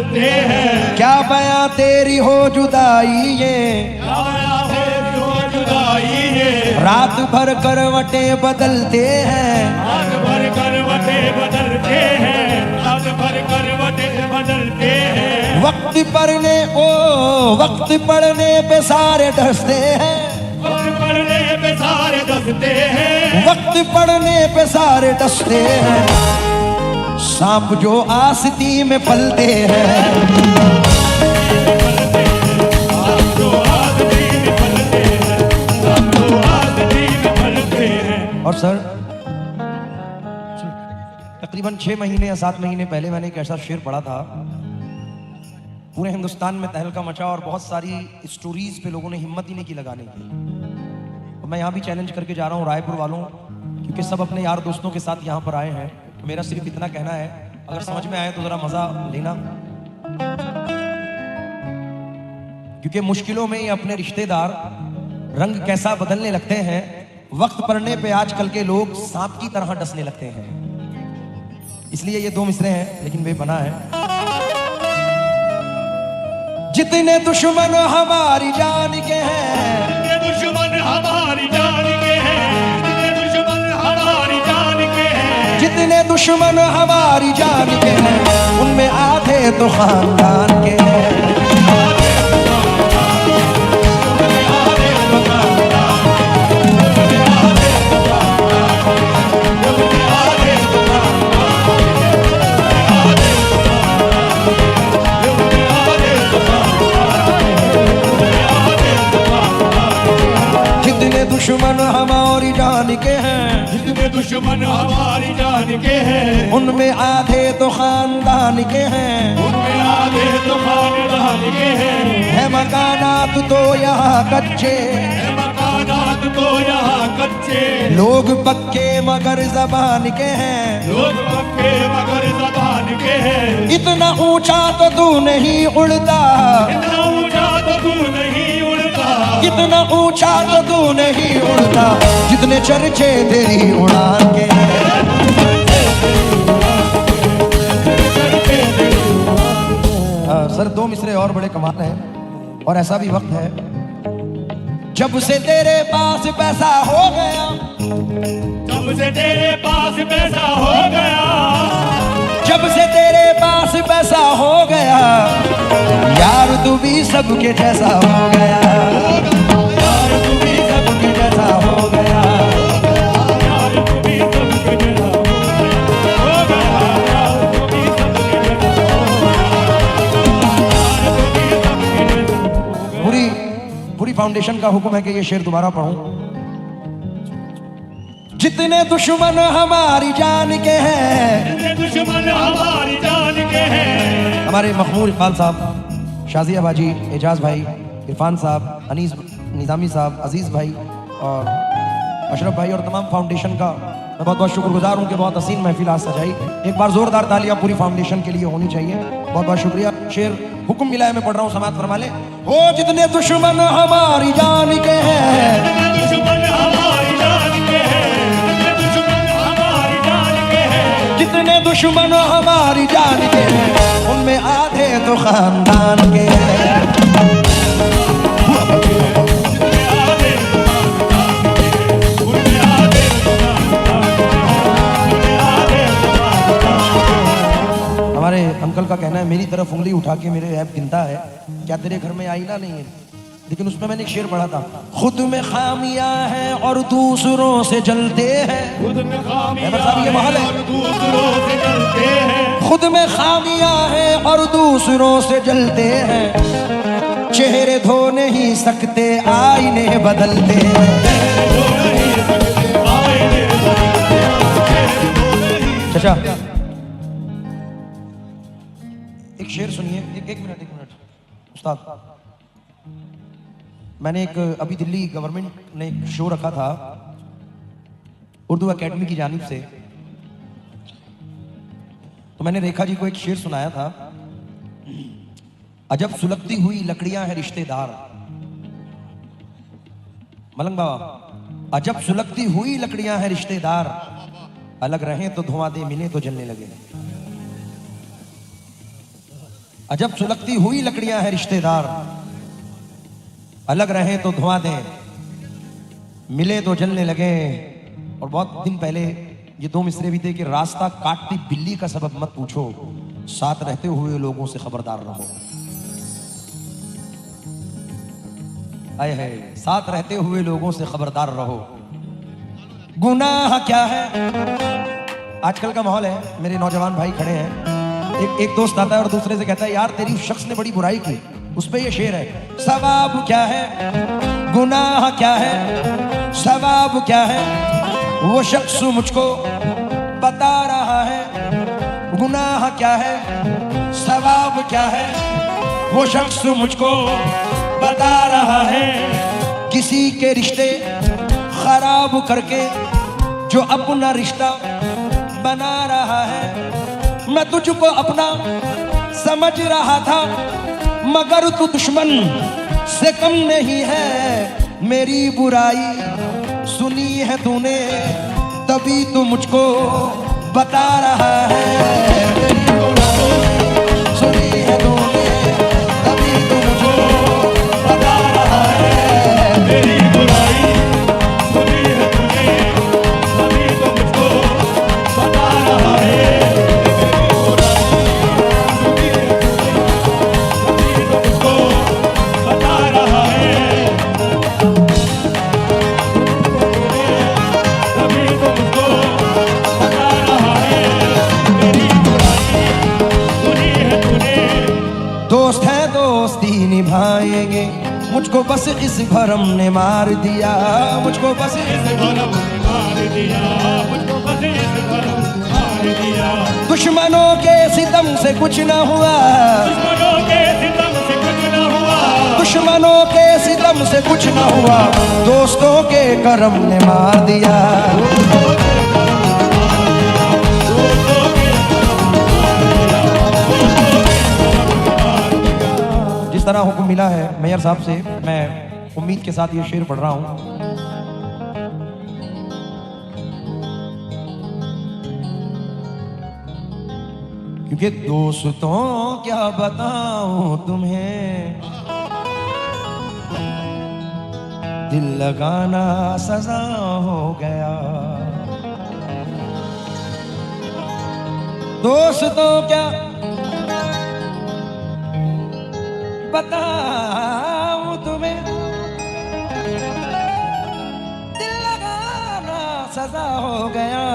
बदलते हैं। क्या बयां तेरी हो जुदाई ये, क्या बयां तेरी हो जुदाई ये। रात भर करवटें बदलते हैं, रात भर करवटें बदलते हैं, रात भर करवटें बदलते हैं। वक्त पढ़ने पे सारे डसते हैं, वक्त पढ़ने पे सारे डसते हैं, वक्त पढ़ने पे सारे डसते हैं। सांप जो आस्ती में पलते हैं, सांप जो आस्ती में पलते हैं, सांप जो आस्ती में पलते हैं। और सर तकरीबन 6 महीने या 7 महीने पहले मैंने एक ऐसा शेर पढ़ा था, पूरे हिंदुस्तान में तहलका मचा और बहुत सारी स्टोरीज पे लोगों ने हिम्मत ही नहीं की लगाने की। तो मैं यहाँ भी चैलेंज करके जा रहा हूँ रायपुर वालों, क्योंकि सब अपने यार दोस्तों के साथ यहाँ पर आए हैं। तो मेरा सिर्फ इतना कहना है, अगर समझ में आए तो जरा मजा लेना, क्योंकि मुश्किलों में ही अपने रिश्तेदार रंग कैसा बदलने लगते हैं। वक्त पड़ने पे आजकल के लोग सांप की तरह डसने लगते हैं। इसलिए ये 2 मिसरे हैं, लेकिन वे बना है। जितने दुश्मन हमारी जान के हैं, जितने दुश्मन हमारी जान के हैं, जितने दुश्मन हमारी जान के हैं, जितने दुश्मन हमारी जान के हैं, उनमें आधे तो खानदान के हैं। दुश्मन हमारी जान के हैं, जितने दुश्मन हमारी जान के हैं, उनमें आधे तो खानदान के हैं, उनमें आधे तो खानदान के हैं। है मकानात तो यहाँ कच्चे, है मकानात तो यहाँ कच्चे, लोग पक्के मगर जबान के हैं, लोग पक्के मगर जबान के हैं। इतना ऊंचा तो तू नहीं उड़ता, इतना ऊंचा तो तू नहीं उड़ता, इतना ऊंचा तो तू नहीं उड़ता, जितने चर्चे तेरी उड़ान के हैं। सर 2 मिसरे और बड़े कमाल हैं, और ऐसा भी वक्त है जब से तेरे पास पैसा हो गया, जब से तेरे पास पैसा हो गया, जब से तेरे पास पैसा हो गया, यार तू भी सबके जैसा हो गया, यार तू भी सबके जैसा हो गया, यार तू भी सबके जैसा हो गया, यार तू भी सबके जैसा हो गया। पूरी फाउंडेशन का हुक्म है कि ये शेर दोबारा पढ़ूं। जितने दुश्मन हमारी जान के हैं, जितने दुश्मन हमारी जान के हैं, हमारे मखमूर इकबाल साहब, शाजिया बाजी, एजाज भाई, इरफान साहब, अनीस निजामी साहब, अजीज भाई और अशरफ भाई और तमाम फाउंडेशन का मैं बहुत बहुत शुक्रगुजार हूँ कि बहुत हसीन महफिल आज सजाई। एक बार जोरदार तालियां पूरी फाउंडेशन के लिए होनी चाहिए। बहुत बहुत शुक्रिया। शेर हुक्म मिला है, मैं पढ़ रहा हूँ, समाअत फरमा ले। हो जितने दुश्मन हमारी जान के हैं, जितने दुश्मन हमारी जान के हैं, जितने दुश्मन हमारी जान के हैं, जितने दुश्मन हमारी जान के हैं, उनमें आधे तो खानदान के हैं। हमारे अंकल का कहना है, मेरी तरफ उंगली उठा के मेरे ऐप गिनता है, क्या तेरे घर में आईना नहीं है? लेकिन उसमें मैंने एक शेर पढ़ा था, खुद में खामियां हैं और दूसरों से जलते हैं। खुद में खामियां ये महल है। और दूसरों से जलते हैं, खुद में खामियां हैं और दूसरों से जलते हैं, चेहरे धो नहीं सकते आईने बदलते हैं। चाचा एक शेर सुनिए, एक मिनट उस्ताद। मैंने एक अभी दिल्ली गवर्नमेंट ने एक शो रखा था उर्दू एकेडमी की जानिब से, तो मैंने रेखा जी को एक शेर सुनाया था, अजब सुलगती हुई लकड़ियां हैं रिश्तेदार। मलंग बाबा, अजब सुलगती हुई लकड़ियां हैं रिश्तेदार, अलग रहें तो धुआं दे, मिले तो जलने लगे। अजब सुलगती हुई लकड़ियां हैं रिश्तेदार, अलग रहें तो धुआं दें, मिले तो जलने लगे। और बहुत दिन पहले ये दो मिसरे भी थे कि रास्ता काटती बिल्ली का सबब मत पूछो, साथ रहते हुए लोगों से खबरदार रहो। आए है, साथ रहते हुए लोगों से खबरदार रहो। गुनाह क्या है? आजकल का माहौल है, मेरे नौजवान भाई खड़े हैं, एक दोस्त आता है और दूसरे से कहता है यार तेरी उस शख्स ने बड़ी बुराई की, उस पे ये शेर है, सवाब क्या है, गुनाह क्या है, सवाब क्या है, वो शख्स मुझको बता रहा है। गुनाह क्या है, सवाब क्या है, वो शख्स मुझको बता रहा है। किसी के रिश्ते खराब करके जो अपना रिश्ता बना रहा है। मैं तुझको अपना समझ रहा था, मगर तू दुश्मन से कम नहीं है। मेरी बुराई सुनी है तूने, तभी तू मुझको बता रहा है। मेरी बुराई सुनी है तूने, तभी तू मुझको बता रहा है। मेरी बुराई सुनी है तूने, तभी तो मुझको बता रहा है। मेरी बुराई सुनी है तूने, तभी तो मुझको बता रहा है। तभी तो मुझको बता रहा है। मेरी बुराई सुनी है तूने। दोस्त है दोस्ती निभाएंगे, मुझको बस इस भरम ने मार दिया। मुझको बस इस भरम ने मार दिया, मुझको बस इस भरम ने मार दिया। दुश्मनों के सितम से कुछ न हुआ, दुश्मनों के सितम से कुछ न हुआ, दुश्मनों के सितम से कुछ न हुआ, दोस्तों के करम ने मार दिया। जिस तरह हुक्म मिला है मेयर साहब से, मैं उम्मीद के साथ ये शेर पढ़ रहा हूं। क्योंकि दोस्तों क्या बताऊं तुम्हें, दिल लगाना सजा हो गया। दोस्तों क्या बताऊं तुम्हें, दिल लगाना सजा हो गया।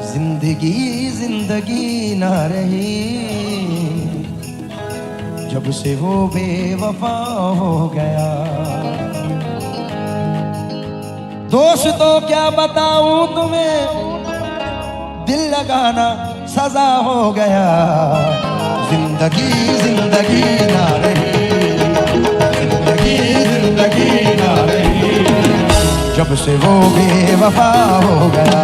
जिंदगी जिंदगी ना रही, जब से वो बेवफा हो गया। दोस्तों क्या बताऊं तुम्हें, दिल लगाना सजा हो गया। जिंदगी जिंदगी ना रही, जिंदगी जिंदगी ना रही, जब से वो बेवफा हो गया।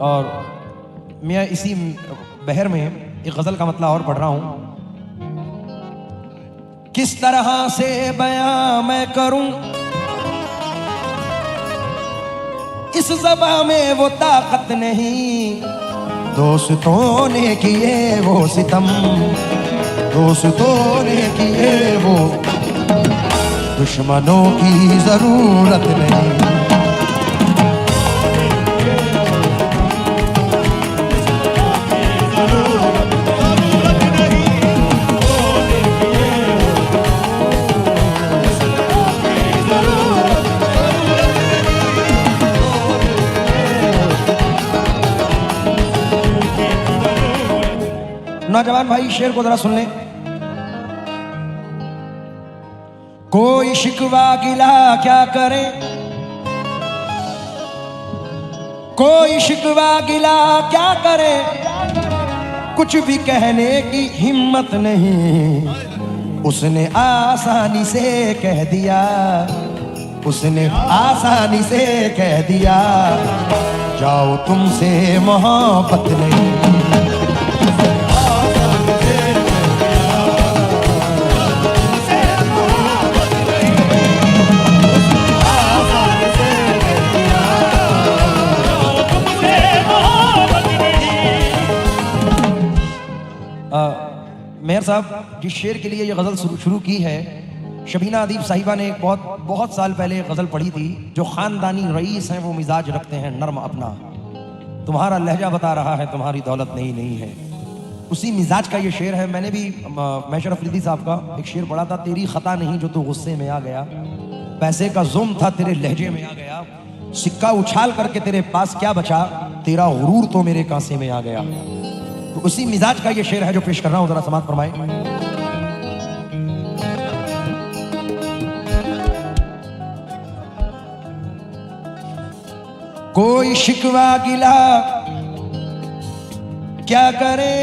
और मैं इसी बहर में एक गजल का मतलब और पढ़ रहा हूं। किस तरह से बयां मैं करूं, इस ज़बां में वो ताकत नहीं। दोस्तों ने किए वो सितम, दोस्तों ने किए वो, दुश्मनों की जरूरत नहीं। नौजवान भाई शेर को जरा सुन लें। कोई शिकवा गिला क्या करे, कोई शिकवा गिला क्या करे, कुछ भी कहने की हिम्मत नहीं। उसने आसानी से कह दिया, उसने आसानी से कह दिया जाओ तुमसे मोहब्बत नहीं। मेहर साहब जिस शेर के लिए ये गज़ल शुरू की है, शबीना अदीब साहिबा ने एक बहुत साल पहले गज़ल पढ़ी थी। जो ख़ानदानी रईस हैं वो मिजाज रखते हैं नर्म अपना, तुम्हारा लहजा बता रहा है तुम्हारी दौलत नहीं है। उसी मिजाज का ये शेर है। मैंने भी महशर अफरीदी साहब का एक शेर पढ़ा था, तेरी ख़ता नहीं जो तू गुस्से में आ गया, पैसे का जुल्म था तेरे लहजे में आ गया, सिक्का उछाल करके तेरे पास क्या बचा, तेरा गुरूर तो मेरे कांसे में आ गया। तो उसी मिजाज का ये शेर है जो पेश कर रहा हूं, जरा समाअत फरमाए। कोई शिकवा गिला क्या करे,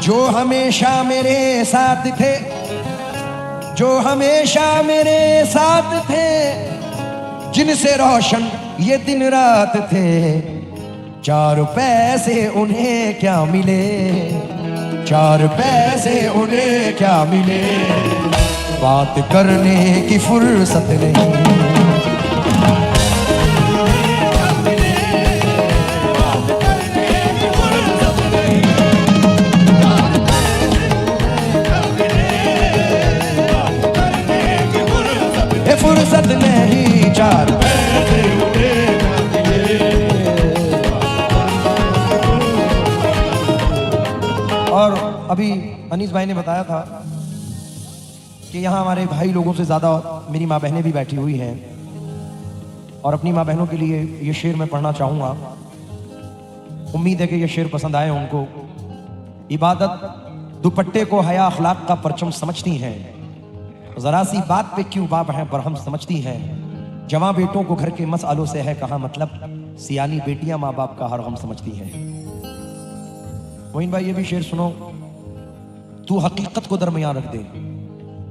जो हमेशा मेरे साथ थे, जो हमेशा मेरे साथ थे, जिनसे रोशन ये दिन रात थे, 4 पैसे उन्हें क्या मिले, 4 पैसे उन्हें क्या मिले, बात करने की फुर्सत नहीं। फुर्सत नहीं, 4 पैसे उन्हें क्या मिले। और अभी अनीस भाई ने बताया था कि यहाँ हमारे भाई लोगों से ज़्यादा मेरी माँ बहनें भी बैठी हुई हैं, और अपनी माँ बहनों के लिए ये शेर मैं पढ़ना चाहूँगा। उम्मीद है कि ये शेर पसंद आए उनको। इबादत दुपट्टे को हया अखलाक का परचम समझती हैं, जरा सी बात पे क्यों बाप हैं बरहम समझती हैं, जवां बेटों को घर के मसअलों से है कहाँ मतलब, सियानी बेटियां माँ बाप का हर गम समझती हैं। मोइन भाई ये भी शेर सुनो। तू हकीकत को दरमियान रख दे,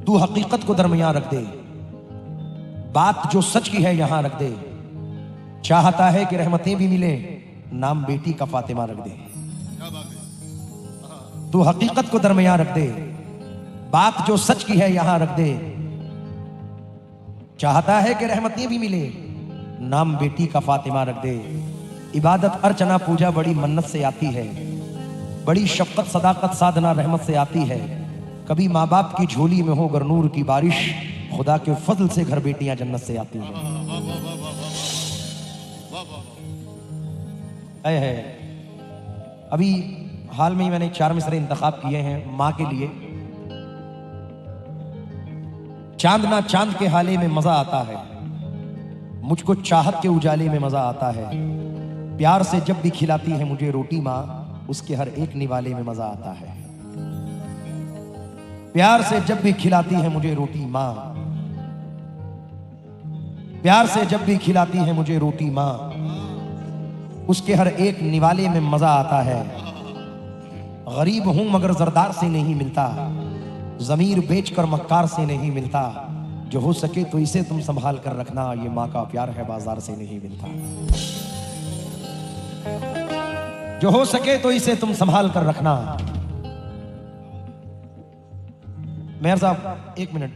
तू हकीकत को दरमियान रख दे, बात जो सच की है यहां रख दे, चाहता है कि रहमतें भी मिले, नाम बेटी का फातिमा रख दे। तू हकीकत को दरमियान रख दे, बात जो सच की है यहां रख दे, चाहता है कि रहमतें भी मिले, नाम बेटी का फातिमा रख दे। इबादत अर्चना पूजा बड़ी मन्नत से आती है, बड़ी शफकत सदाकत साधना रहमत से आती है, कभी माँ बाप की झोली में हो गर नूर की बारिश, खुदा के फजल से घर बेटियां जन्नत से आती हैं। है अभी हाल में ही मैंने 4 मिसरे इंतखाब किए हैं माँ के लिए। चांद ना चांद के हाले में मजा आता है, मुझको चाहत के उजाले में मजा आता है, प्यार से जब भी खिलाती है मुझे रोटी माँ, उसके हर एक निवाले में मजा आता है। प्यार से जब भी खिलाती है मुझे रोटी माँ, प्यार से जब भी खिलाती है मुझे रोटी माँ, उसके हर एक निवाले में मजा आता है। गरीब हूं मगर जरदार से नहीं मिलता, जमीर बेचकर मक्कार से नहीं मिलता, जो हो सके तो इसे तुम संभाल कर रखना, ये माँ का प्यार है बाजार से नहीं मिलता। जो हो सके तो इसे तुम संभाल कर रखना। मेयर साहब 1 मिनट,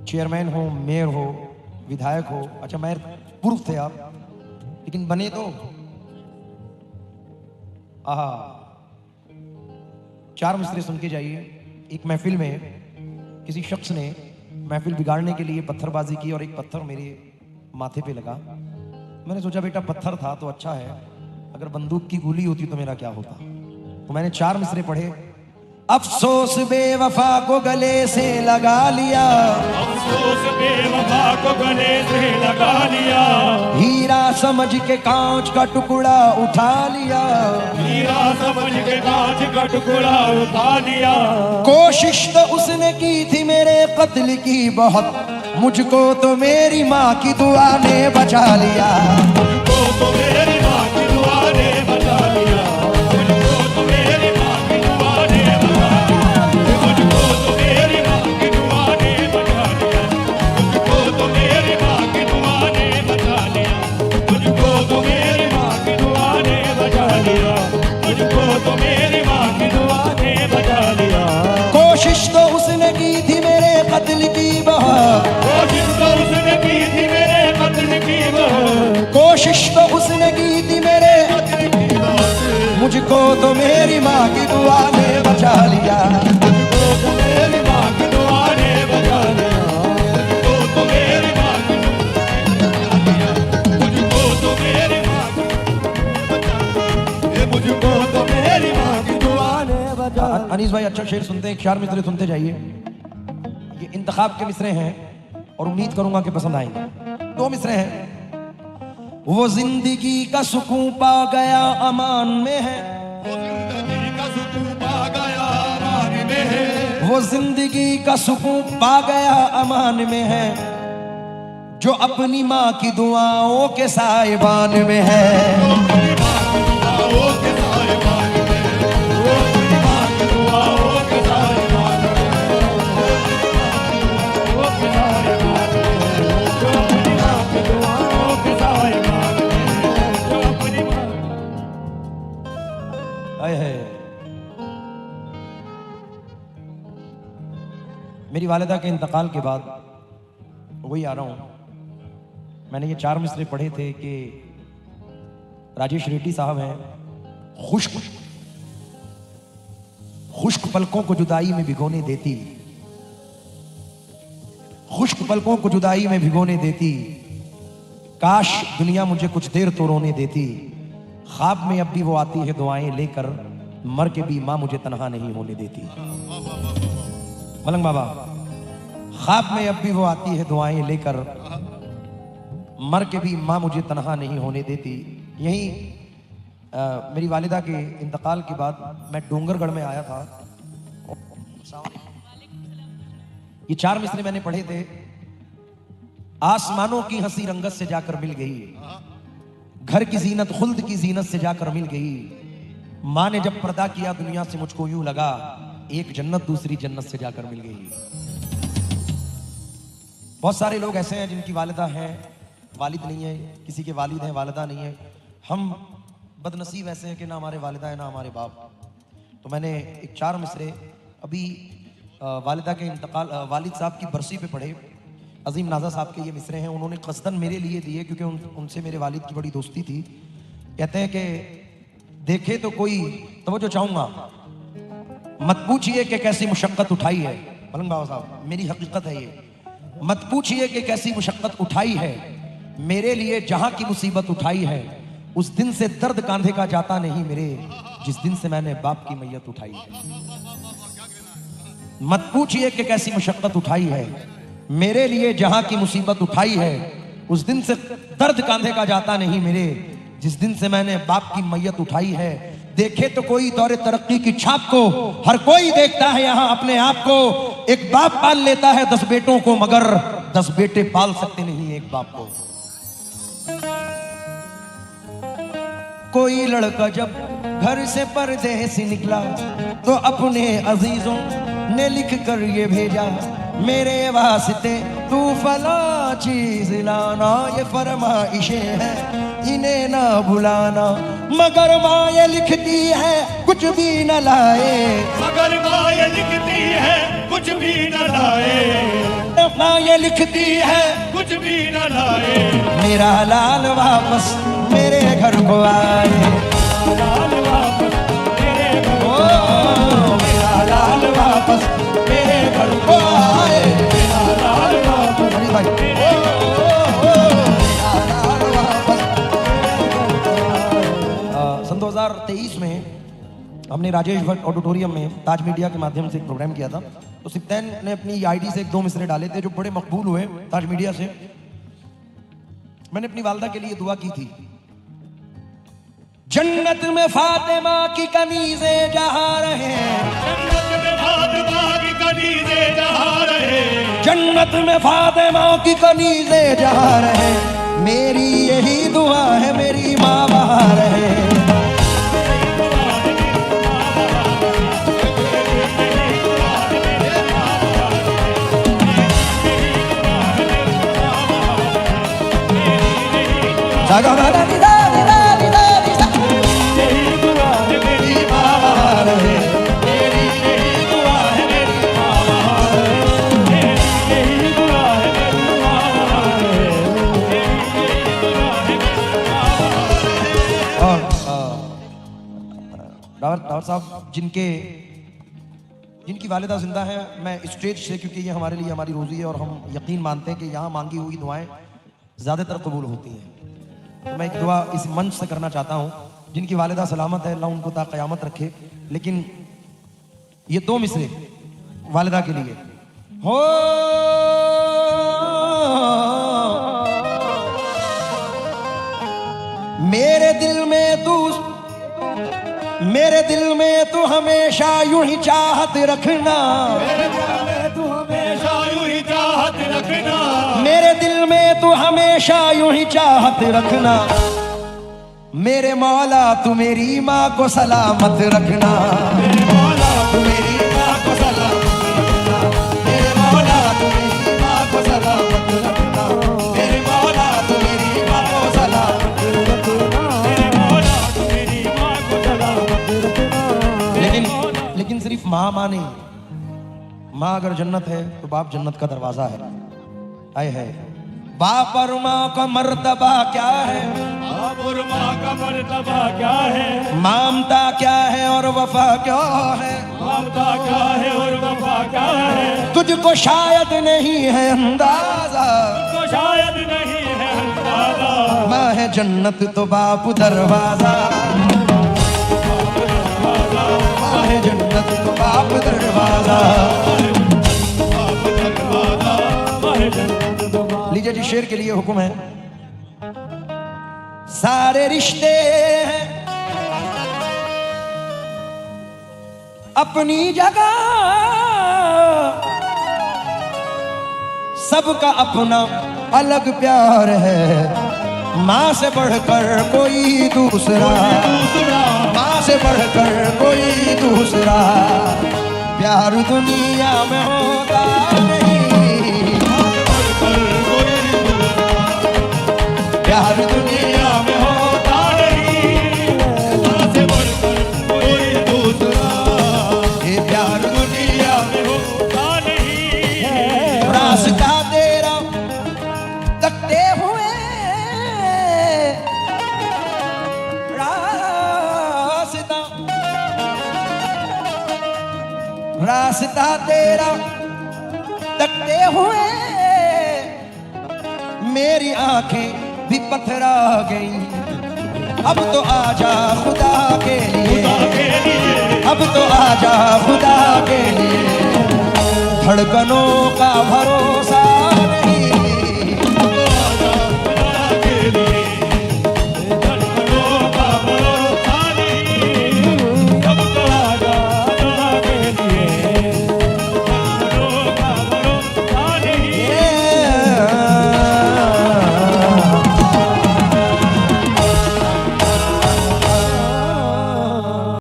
चेयरमैन हो, मेयर हो, विधायक हो, अच्छा मेयर पूर्व थे आप, लेकिन बने तो 4 मिसरे सुन के जाइए। एक महफिल में किसी शख्स ने महफिल बिगाड़ने के लिए पत्थरबाजी की और एक पत्थर मेरे माथे पे लगा। मैंने सोचा बेटा पत्थर था तो अच्छा है, अगर बंदूक की गोली होती तो मेरा क्या होता। तो मैंने 4 मिसरे पढ़े। अफसोस बेवफा को गले से लगा लिया, अफसोस बेवफा को गले से लगा लिया, हीरा समझ के कांच का टुकड़ा उठा लिया, हीरा समझ के कांच का टुकड़ा उठा लिया। कोशिश तो उसने की थी मेरे कत्ल की बहुत, मुझको तो मेरी माँ की दुआ ने बचा लिया, मुझको तो मेरी माँ की दुआ ने बचा लिया, मुझको तो मेरी माँ की दुआ ने तो मेरी माँ की दुआ ने बचा लिया। कोशिश तो उसने की थी मेरे कत्ल की बहुत, कोशिश तो उसने की थी मेरे कत्ल की बहुत, कोशिश तो उसने की थी मेरे, कत्ल की बहुत। मुझको तो मेरी माँ की दुआ ने बचा लिया। मुझको तो मेरी माँ की दुआ ने बचा लिया। मुझको तो मेरी माँ की दुआ ने बचा लिया। मुझको तो मेरी माँ की बचा लिया। ये मुझको तो मेरी माँ की दुआ ने बचा लिया। अनीस भाई अच्छा शेर सुनते हैं, 4 मिसरे सुनते जाइए। ये इंतखाब के मिसरे हैं और उम्मीद करूंगा कि पसंद आएंगे। 2 मिसरे हैं। वो जिंदगी का सुकून पा गया अमान में है, वो जिंदगी का सुकून पा गया अमान में है। वो जिंदगी का सुकून पा गया अमान में है, जो अपनी माँ की दुआओं के साहिबान में है। अपनी माँ की दुआओं के साहिबान में, वो अपनी माँ की दुआओं के साहिबान में, वो के साहिबान में, जो अपनी माँ की दुआओं के साहिबान में, जो अपनी माँ। आए है मेरी वालिदा के इंतकाल के बाद वही आ रहा हूं। मैंने ये 4 मिसरे पढ़े थे कि राजेश रेड्डी साहब हैं, खुश्क खुश्क पलकों को जुदाई में भिगोने देती, खुश्क पलकों को जुदाई में भिगोने देती, काश दुनिया मुझे कुछ देर तो रोने देती। ख्वाब में अब भी वो आती है दुआएं लेकर, मर के भी माँ मुझे तन्हा नहीं होने देती। मलंग बाबा, ख्वाब में अब भी वो आती है दुआएं लेकर, मर के भी माँ मुझे तन्हा नहीं होने देती। यही मेरी वालिदा के इंतकाल के बाद मैं डोंगरगढ़ में आया था। ये 4 मिसरे मैंने पढ़े थे। आसमानों की हंसी रंगत से जाकर मिल गई, घर की जीनत खुल्द की जीनत से जाकर मिल गई। माँ ने जब पर्दा किया दुनिया से मुझको यूं लगा, एक जन्नत दूसरी जन्नत से जाकर मिल गई। बहुत सारे लोग ऐसे हैं जिनकी वालिदा हैं, वालिद नहीं है, किसी के वालिद हैं वालिदा नहीं है। हम बदनसीब ऐसे हैं कि ना हमारे वालिदा है ना हमारे बाप। तो मैंने एक 4 मिसरे अभी वालिदा के इंतकाल, वालिद साहब की बरसी पे पढ़े। अजीम नाजा साहब के ये मिसरे हैं, उन्होंने कस्दन मेरे लिए दिए क्योंकि उनसे मेरे वालिद की बड़ी दोस्ती थी। कहते हैं कि देखे तो कोई तवज्जो चाहूंगा, मत पूछिए कि कैसी मुशक्कत उठाई है। मलंग बाबा साहब, मेरी हकीकत है ये। मत पूछिए कि कैसी मुशक्कत उठाई है, मेरे लिए जहां की मुसीबत उठाई है, उस दिन से दर्द कांधे का जाता नहीं मेरे, जिस दिन से मैंने बाप की मैयत उठाई है। मत पूछिए कि कैसी मुशक्कत उठाई है, मेरे लिए जहां की मुसीबत उठाई है, उस दिन से दर्द कांधे का जाता नहीं मेरे, जिस दिन से मैंने बाप की मैयत उठाई है। देखे तो कोई दौरे तरक्की की छाप को, हर कोई देखता है यहाँ अपने आप को। एक बाप पाल लेता है 10 बेटों को, मगर 10 बेटे पाल सकते नहीं एक बाप को। कोई लड़का जब घर से परदेस निकला, तो अपने अजीजों ने लिख कर ये भेजा, मेरे वास्ते तू फला चीज लाना, ये फरमाइशें हैं इन्हें ना भुलाना। मगर माँ ये लिखती है कुछ भी न लाए, मगर माँ ये लिखती है कुछ भी न लाए, माँ ये लिखती है कुछ भी न लाए। मेरा लाल वापस मेरे घर को आए, लाल वापस मेरे घर को ओ मेरा लाल वापस मेरे घर को आए, मेरा लाल वापस अरे भाई मेरे सन 2023 में हमने राजेश भट्ट ऑडिटोरियम में ताज मीडिया के माध्यम से एक प्रोग्राम किया था। तो सिप्तैन ने अपनी आईडी से 1-2 मिसरे डाले थे जो बड़े मकबूल हुए ताज मीडिया से। मैंने अपनी वालदा के लिए दुआ की थी, जन्नत में फातिमा की कनीज़े जहा रहे, जन्नत में फातिमा की कनीज़े जहा रहे, जन्नत में फातिमा की कनीज़े जहा रहे। मेरी यही दुआ है मेरी माँ वहाँ रहे। डावर साहब जिनकी वालिदा जिंदा है, मैं स्टेज से, क्योंकि ये हमारे लिए हमारी रोजी है और हम यकीन मानते हैं कि यहाँ मांगी हुई दुआएं ज़्यादातर कबूल होती हैं, तो मैं एक दुआ इस मंच से करना चाहता हूँ। जिनकी वालिदा सलामत है, अल्लाह उनको ता क़यामत रखे। लेकिन ये 2 मिसरे वालिदा के लिए। हो मेरे दिल में तू हमेशा यूं ही चाहत रखना, मेरे दिल में तू हमेशा यूं ही चाहत रखना, मेरे दिल में तू हमेशा यूं ही चाहत रखना। मेरे मौला तू मेरी माँ को सलामत रखना, मेरे मौला तू मेरी माँ को सलामत रखना, मेरे मौला तू मेरी माँ को सलामत रखना, मेरे मौला तू मेरी माँ को सलामत रखना, मेरे मौला तू मेरी माँ को सलामत रखना। लेकिन सिर्फ माँ नहीं, माँ अगर जन्नत है तो बाप जन्नत का दरवाजा है। आए है बाप और माँ का मर्तबा क्या है, बाप और माँ का मर्तबा क्या है, ममता क्या है और वफा क्या है, ममता क्या है और वफा क्या है। तुझको शायद नहीं है अंदाजा, तो शायद नहीं है अंदाजा, माँ है जन्नत तो बाप दरवाजा, माँ है जन्नत तो बाप दरवाजा। लीजिए जी, शेर के लिए हुक्म है। सारे रिश्ते हैं अपनी जगह, सबका अपना अलग प्यार है, माँ से बढ़कर कोई दूसरा, माँ से बढ़कर कोई दूसरा प्यार दुनिया में होता नहीं, प्यार दुनिया में होता नहीं, माँ से बढ़कर कोई दूसरा, ये प्यार दुनिया में होता नहीं। रास्ता तेरा तकते हुए, रास्ता तेरा तकते हुए मेरी आंखें भी पथरा गई। अब तो आजा खुदा के लिए, अब तो आजा खुदा के लिए, धड़कनों का भरोसा